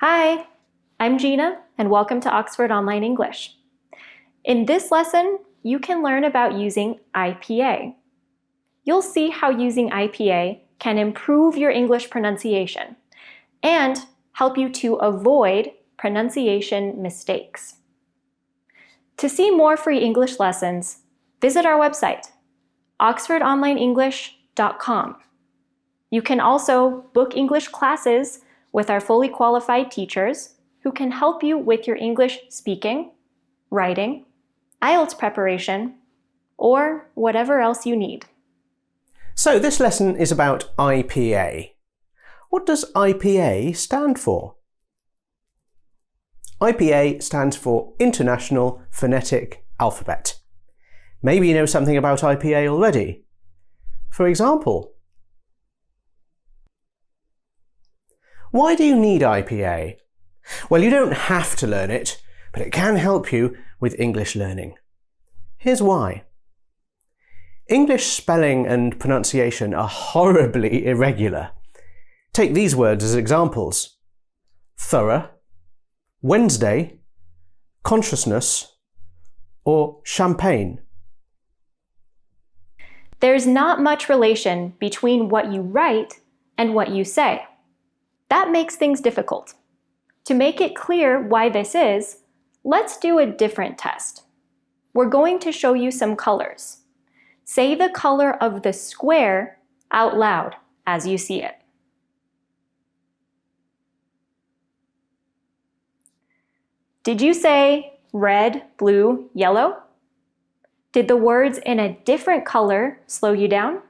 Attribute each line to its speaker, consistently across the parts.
Speaker 1: Hi, I'm Gina, and welcome to Oxford Online English. In this lesson, you can learn about using IPA. You'll see how using IPA can improve your English pronunciation and help you to avoid pronunciation mistakes. To see more free English lessons, visit our website, oxfordonlineenglish.com. You can also book English classes with our fully qualified teachers who can help you with your English speaking, writing, IELTS preparation, or whatever else you need.
Speaker 2: So this lesson is about IPA. What does IPA stand for? IPA stands for International Phonetic Alphabet. Maybe you know something about IPA already. For example, why do you need IPA? Well, you don't have to learn it, but it can help you with English learning. Here's why. English spelling and pronunciation are horribly irregular. Take these words as examples: thorough, Wednesday, consciousness, or champagne.
Speaker 1: There's not much relation between what you write and what you say. That makes things difficult. To make it clear why this is, let's do a different test. We're going to show you some colors. Say the color of the square out loud as you see it. Did you say red, blue, yellow? Did the words in a different color slow you down?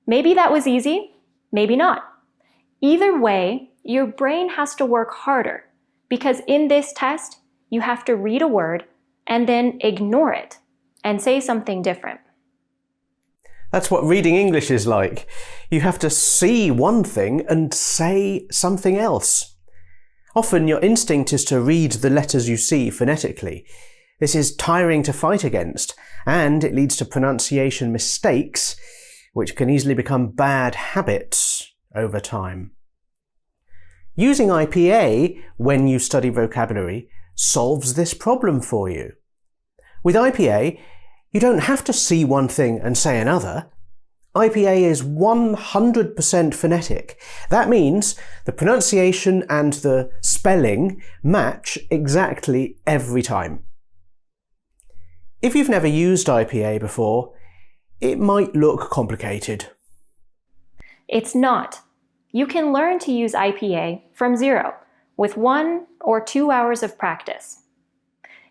Speaker 1: Maybe that was easy, maybe not. Either way, your brain has to work harder because in this test, you have to read a word and then ignore it and say something different.
Speaker 2: That's what reading English is like. You have to see one thing and say something else. Often your instinct is to read the letters you see phonetically. This is tiring to fight against, and it leads to pronunciation mistakes, which can easily become bad habits over time. Using IPA when you study vocabulary solves this problem for you. With IPA, you don't have to see one thing and say another. IPA is 100% phonetic. That means the pronunciation and the spelling match exactly every time. If you've never used IPA before, it might look complicated.
Speaker 1: It's not. You can learn to use IPA from zero with 1 or 2 hours of practice.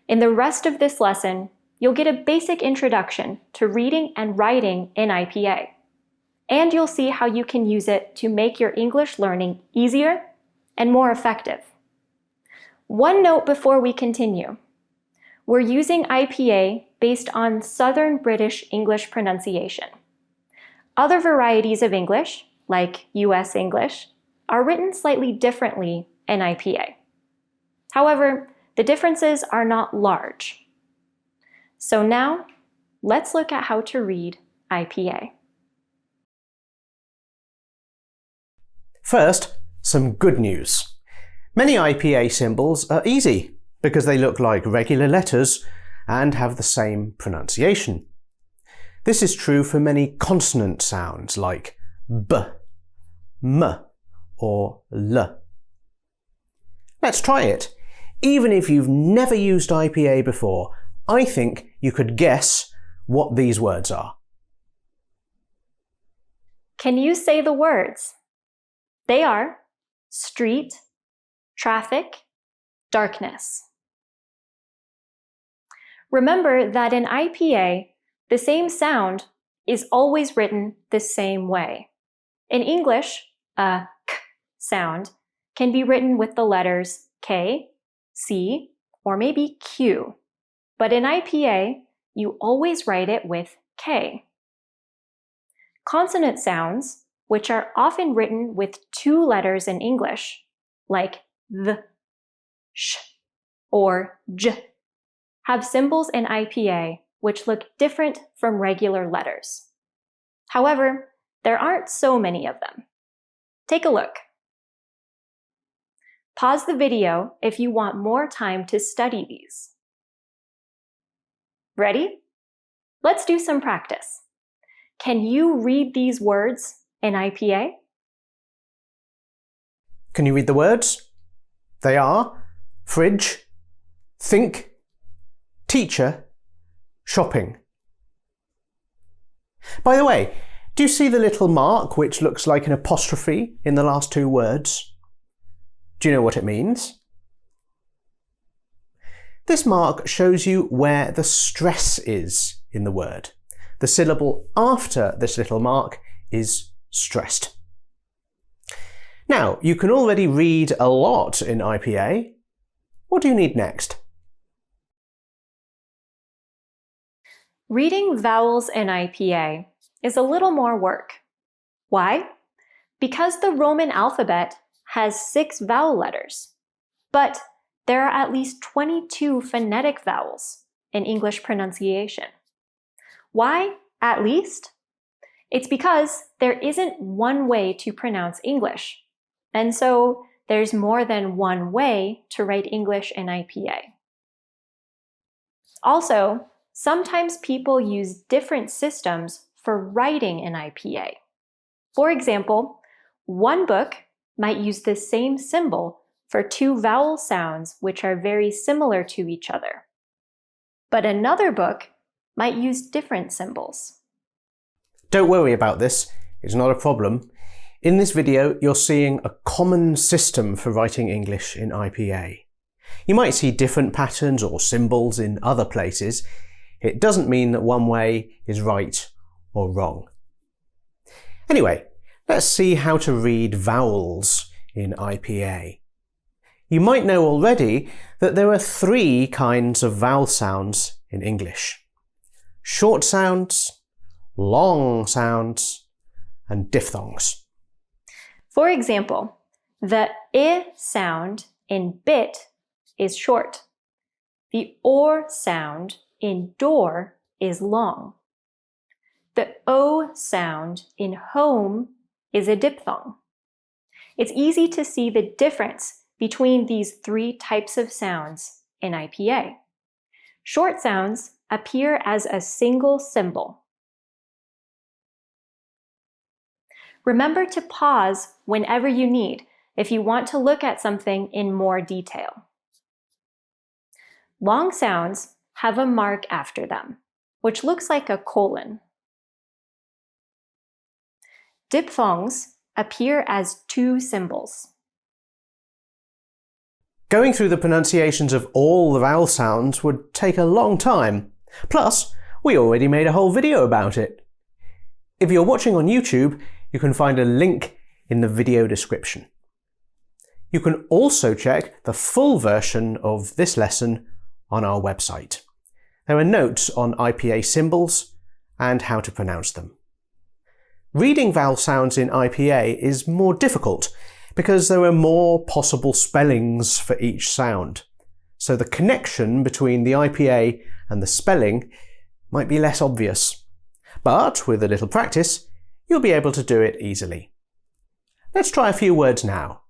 Speaker 1: In the rest of this lesson, you'll get a basic introduction to reading and writing in IPA. And you'll see how you can use it to make your English learning easier and more effective. One note before we continue. We're using IPA based on Southern British English pronunciation. Other varieties of English, like US English, are written slightly differently in IPA. However, the differences are not large. So now, let's look at how to read IPA.
Speaker 2: First, some good news. Many IPA symbols are easy because they look like regular letters and have the same pronunciation. This is true for many consonant sounds like b, m, or l. Let's try it. Even if you've never used IPA before, I think you could guess what these words are.
Speaker 1: Can you say the words? They are street, traffic, darkness. Remember that in IPA, the same sound is always written the same way. In English, a k sound can be written with the letters K, C, or maybe Q. But in IPA, you always write it with K. Consonant sounds, which are often written with 2 letters in English, like th, sh, or j, have symbols in IPA which look different from regular letters. However, there aren't so many of them. Take a look. Pause the video if you want more time to study these. Ready? Let's do some practice. Can you read these words in IPA?
Speaker 2: Can you read the words? They are fridge, think, teacher, shopping. By the way, do you see the little mark which looks like an apostrophe in the last two words? Do you know what it means? This mark shows you where the stress is in the word. The syllable after this little mark is stressed. Now, you can already read a lot in IPA. What do you need next?
Speaker 1: Reading vowels in IPA is a little more work. Why? Because the Roman alphabet has 6 vowel letters, but there are at least 22 phonetic vowels in English pronunciation. Why at least? It's because there isn't one way to pronounce English, and so there's more than one way to write English in IPA. Also, sometimes people use different systems for writing in IPA. For example, one book might use the same symbol for 2 vowel sounds which are very similar to each other. But another book might use different symbols.
Speaker 2: Don't worry about this, it's not a problem. In this video, you're seeing a common system for writing English in IPA. You might see different patterns or symbols in other places. It doesn't mean that one way is right or wrong. Anyway, let's see how to read vowels in IPA. You might know already that there are 3 kinds of vowel sounds in English: short sounds, long sounds, and diphthongs.
Speaker 1: For example, the I sound in bit is short. The OR sound in door is long. The O sound in home is a diphthong. It's easy to see the difference between these 3 types of sounds in IPA. Short sounds appear as a single symbol. Remember to pause whenever you need if you want to look at something in more detail. Long sounds have a mark after them, which looks like a colon. Diphthongs appear as 2 symbols.
Speaker 2: Going through the pronunciations of all the vowel sounds would take a long time. Plus, we already made a whole video about it. If you're watching on YouTube, you can find a link in the video description. You can also check the full version of this lesson on our website. There are notes on IPA symbols and how to pronounce them. Reading vowel sounds in IPA is more difficult because there are more possible spellings for each sound, so the connection between the IPA and the spelling might be less obvious. But with a little practice, you'll be able to do it easily. Let's try a few words now.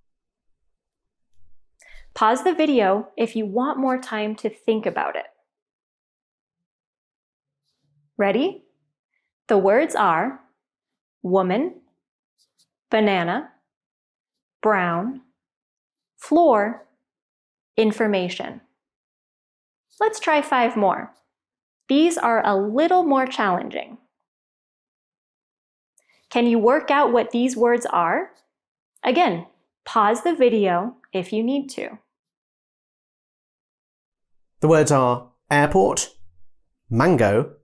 Speaker 1: Pause the video if you want more time to think about it. Ready? The words are woman, banana, brown, floor, information. Let's try 5 more. These are a little more challenging. Can you work out what these words are? Again, pause the video if you need to.
Speaker 2: The words are airport, mango,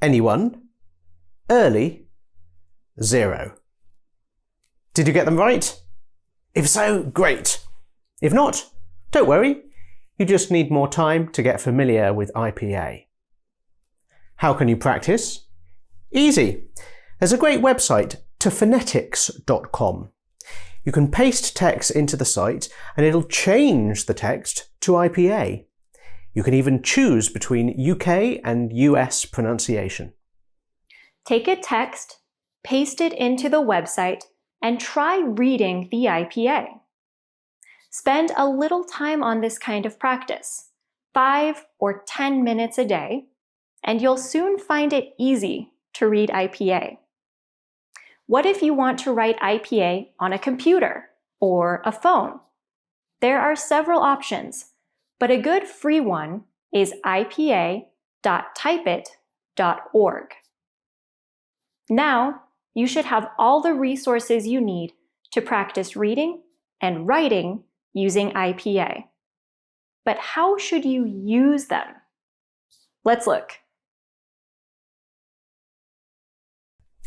Speaker 2: anyone, early, 0. Did you get them right? If so, great. If not, don't worry. You just need more time to get familiar with IPA. How can you practice? Easy. There's a great website, tophonetics.com. You can paste text into the site and it'll change the text to IPA. You can even choose between UK and US pronunciation.
Speaker 1: Take a text, paste it into the website, and try reading the IPA. Spend a little time on this kind of practice, 5 or 10 minutes a day, and you'll soon find it easy to read IPA. What if you want to write IPA on a computer or a phone? There are several options, but a good free one is ipa.typeit.org. Now, you should have all the resources you need to practice reading and writing using IPA. But how should you use them? Let's look.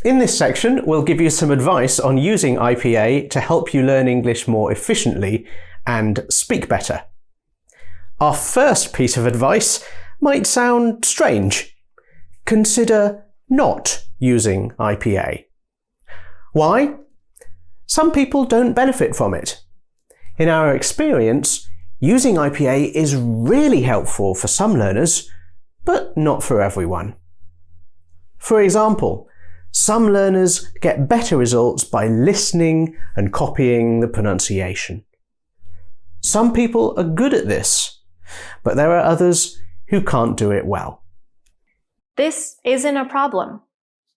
Speaker 2: In this section, we'll give you some advice on using IPA to help you learn English more efficiently and speak better. Our first piece of advice might sound strange. Consider not using IPA. Why? Some people don't benefit from it. In our experience, using IPA is really helpful for some learners, but not for everyone. For example, some learners get better results by listening and copying the pronunciation. Some people are good at this, but there are others who can't do it well.
Speaker 1: This isn't a problem.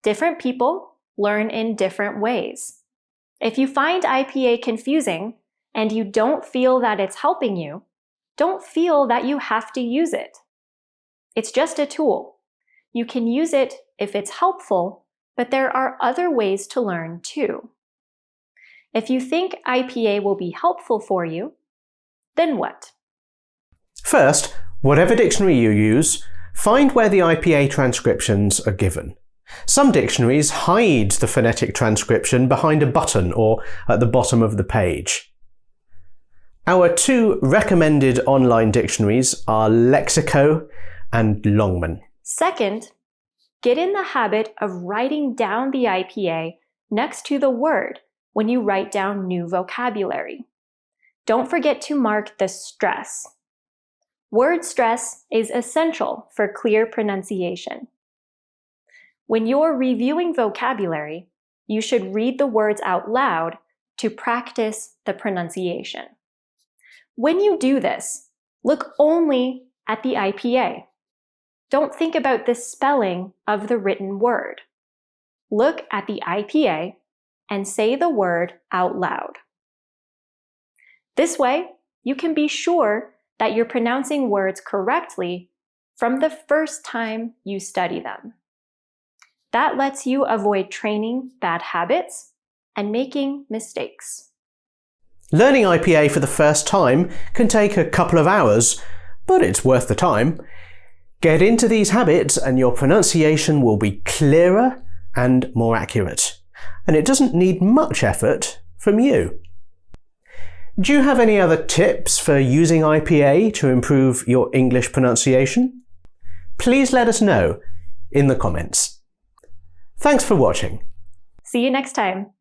Speaker 1: Different people learn in different ways. If you find IPA confusing and you don't feel that it's helping you, don't feel that you have to use it. It's just a tool. You can use it if it's helpful, but there are other ways to learn too. If you think IPA will be helpful for you, then what?
Speaker 2: First, whatever dictionary you use, find where the IPA transcriptions are given. Some dictionaries hide the phonetic transcription behind a button or at the bottom of the page. Our two recommended online dictionaries are Lexico and Longman.
Speaker 1: Second, get in the habit of writing down the IPA next to the word when you write down new vocabulary. Don't forget to mark the stress. Word stress is essential for clear pronunciation. When you're reviewing vocabulary, you should read the words out loud to practice the pronunciation. When you do this, look only at the IPA. Don't think about the spelling of the written word. Look at the IPA and say the word out loud. This way, you can be sure that you're pronouncing words correctly from the first time you study them. That lets you avoid training bad habits and making mistakes.
Speaker 2: Learning IPA for the first time can take a couple of hours, but it's worth the time. Get into these habits and your pronunciation will be clearer and more accurate. And it doesn't need much effort from you. Do you have any other tips for using IPA to improve your English pronunciation? Please let us know in the comments. Thanks for watching.
Speaker 1: See you next time.